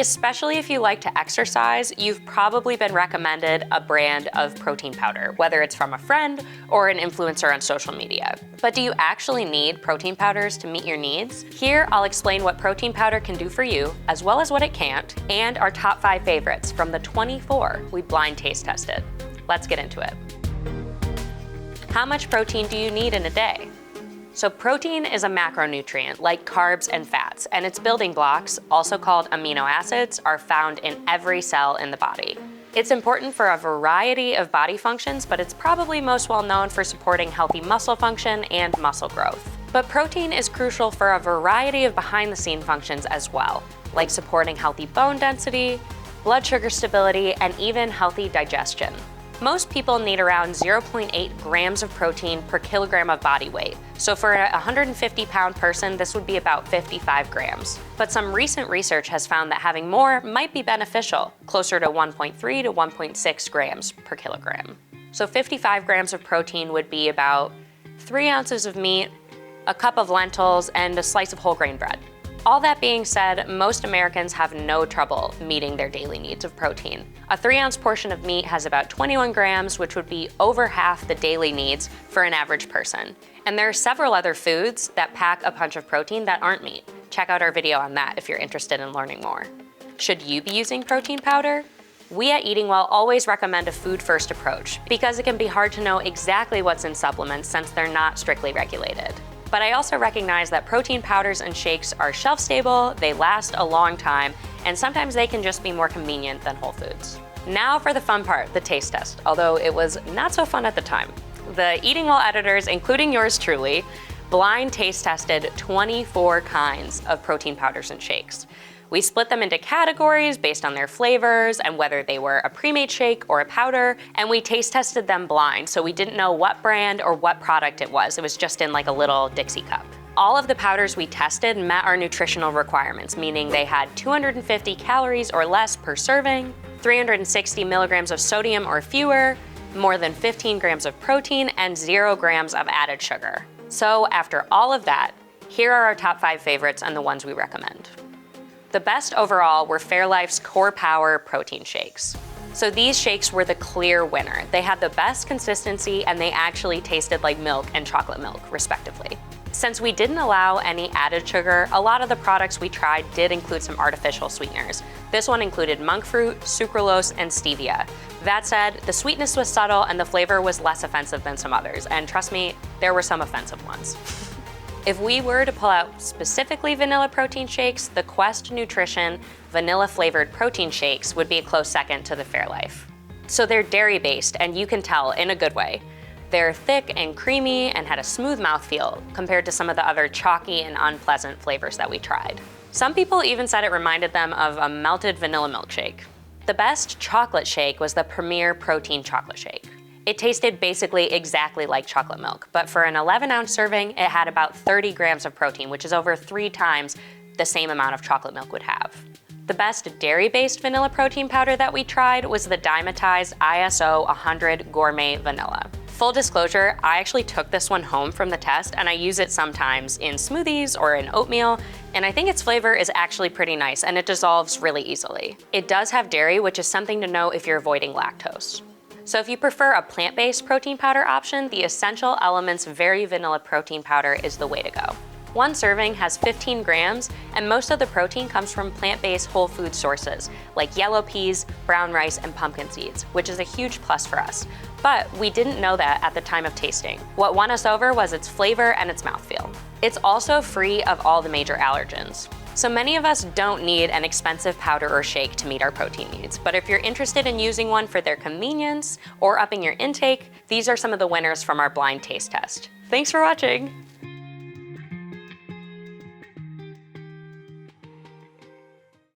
Especially if you like to exercise, you've probably been recommended a brand of protein powder, whether it's from a friend or an influencer on social media. But do you actually need protein powders to meet your needs? Here, I'll explain what protein powder can do for you, as well as what it can't, and our top 5 favorites from the 24 we blind taste tested. Let's get into it. How much protein do you need in a day? So protein is a macronutrient like carbs and fats, and its building blocks, also called amino acids, are found in every cell in the body. It's important for a variety of body functions, but it's probably most well known for supporting healthy muscle function and muscle growth. But protein is crucial for a variety of behind-the-scene functions as well, like supporting healthy bone density, blood sugar stability, and even healthy digestion. Most people need around 0.8 grams of protein per kilogram of body weight. So for a 150-pound person, this would be about 55 grams. But some recent research has found that having more might be beneficial, closer to 1.3 to 1.6 grams per kilogram. So 55 grams of protein would be about 3 ounces of meat, a cup of lentils, and a slice of whole grain bread. All that being said, most Americans have no trouble meeting their daily needs of protein. A 3-ounce portion of meat has about 21 grams, which would be over half the daily needs for an average person. And there are several other foods that pack a punch of protein that aren't meat. Check out our video on that if you're interested in learning more. Should you be using protein powder? We at EatingWell always recommend a food-first approach because it can be hard to know exactly what's in supplements since they're not strictly regulated. But I also recognize that protein powders and shakes are shelf-stable, they last a long time, and sometimes they can just be more convenient than whole foods. Now for the fun part, the taste test, although it was not so fun at the time. The EatingWell editors, including yours truly, blind taste tested 24 kinds of protein powders and shakes. We split them into categories based on their flavors and whether they were a pre-made shake or a powder, and we taste tested them blind, so we didn't know what brand or what product it was. It was just in like a little Dixie cup. All of the powders we tested met our nutritional requirements, meaning they had 250 calories or less per serving, 360 milligrams of sodium or fewer, more than 15 grams of protein, and 0 grams of added sugar. So after all of that, here are our top 5 favorites and the ones we recommend. The best overall were Fairlife's Core Power protein shakes. So these shakes were the clear winner. They had the best consistency and they actually tasted like milk and chocolate milk, respectively. Since we didn't allow any added sugar, a lot of the products we tried did include some artificial sweeteners. This one included monk fruit, sucralose, and stevia. That said, the sweetness was subtle and the flavor was less offensive than some others, and trust me, there were some offensive ones. If we were to pull out specifically vanilla protein shakes, the Quest Nutrition vanilla flavored protein shakes would be a close second to the Fairlife. So they're dairy based, and you can tell in a good way. They're thick and creamy and had a smooth mouthfeel compared to some of the other chalky and unpleasant flavors that we tried. Some people even said it reminded them of a melted vanilla milkshake. The best chocolate shake was the Premier Protein Chocolate Shake. It tasted basically exactly like chocolate milk, but for an 11-ounce serving, it had about 30 grams of protein, which is over 3 times the same amount of chocolate milk would have. The best dairy-based vanilla protein powder that we tried was the Dymatize ISO 100 Gourmet Vanilla. Full disclosure, I actually took this one home from the test and I use it sometimes in smoothies or in oatmeal, and I think its flavor is actually pretty nice and it dissolves really easily. It does have dairy, which is something to know if you're avoiding lactose. So if you prefer a plant-based protein powder option, the Essential Elements Very Vanilla Protein Powder is the way to go. One serving has 15 grams, and most of the protein comes from plant-based whole food sources, like yellow peas, brown rice, and pumpkin seeds, which is a huge plus for us. But we didn't know that at the time of tasting. What won us over was its flavor and its mouthfeel. It's also free of all the major allergens. So many of us don't need an expensive powder or shake to meet our protein needs, but if you're interested in using one for their convenience or upping your intake, these are some of the winners from our blind taste test. Thanks for watching.